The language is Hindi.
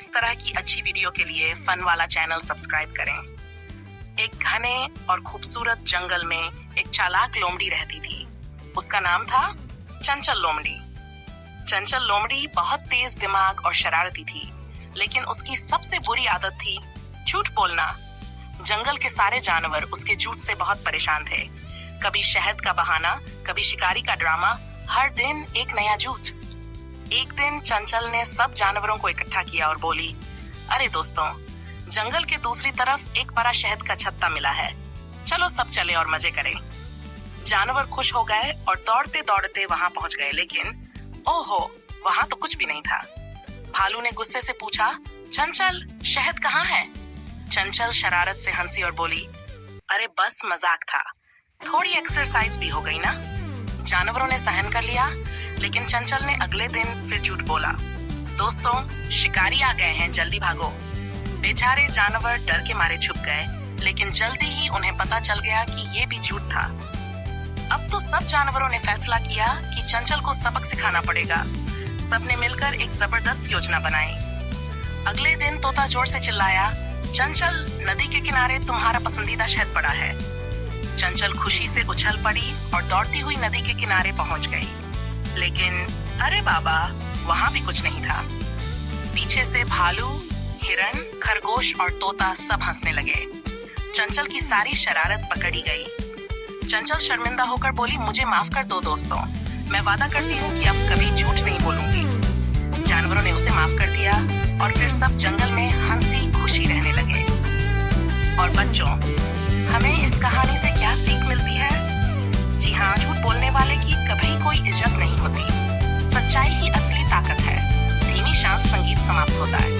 इस तरह की अच्छी वीडियो के लिए फन वाला चैनल सब्सक्राइब करें। एक घने और खूबसूरत जंगल में एक चालाक लोमड़ी रहती थी। उसका नाम था चंचल लोमड़ी। चंचल लोमड़ी बहुत तेज दिमाग और शरारती थी, लेकिन उसकी सबसे बुरी आदत थी झूठ बोलना। जंगल के सारे जानवर उसके झूठ से बहुत परेशान थे। कभी शहद का बहाना, कभी शिकारी का ड्रामा, हर दिन एक नया झूठ। एक दिन चंचल ने सब जानवरों को इकट्ठा किया और बोली, अरे दोस्तों, जंगल के दूसरी तरफ एक बड़ा शहद का छत्ता मिला है, चलो सब चले और मजे करें। जानवर खुश हो गए और दौड़ते दौड़ते वहां पहुंच गए, लेकिन ओहो, वहां तो कुछ भी नहीं था। भालू ने गुस्से से पूछा, चंचल, शहद कहाँ है? चंचल शरारत से हंसी और बोली, अरे बस मजाक था, थोड़ी एक्सरसाइज भी हो गई ना। जानवरों ने सहन कर लिया, लेकिन चंचल ने अगले दिन फिर झूठ बोला, दोस्तों, शिकारी आ गए हैं, जल्दी भागो। बेचारे जानवर डर के मारे छुप गए, लेकिन जल्दी ही उन्हें पता चल गया कि ये भी झूठ था। अब तो सब जानवरों ने फैसला किया कि चंचल को सबक सिखाना पड़ेगा। सबने मिलकर एक जबरदस्त योजना बनाई। अगले दिन तोता जोर से चिल्लाया, चंचल, नदी के किनारे तुम्हारा पसंदीदा शहद पड़ा है। चंचल खुशी से उछल पड़ी और दौड़ती हुई नदी के किनारे पहुंच गई। लेकिन अरे बाबा, वहां भी कुछ नहीं था। पीछे से भालू, हिरण, खरगोश और तोता सब हंसने लगे। चंचल की सारी शरारत पकड़ी गई। चंचल शर्मिंदा होकर बोली, मुझे माफ कर दो दोस्तों, मैं वादा करती हूँ कि अब कभी झूठ नहीं बोलूंगी। जानवरों ने उसे माफ कर दिया और फिर सब जंगल में हंसी खुशी रहने लगे। और बच्चों, हमें इस कहानी से क्या सीख मिलती है? जी हाँ, झूठ बोलने वाले की कभी कोई इज्जत नहीं होती। सच्चाई ही असली ताकत है। धीमी शांत संगीत समाप्त होता है।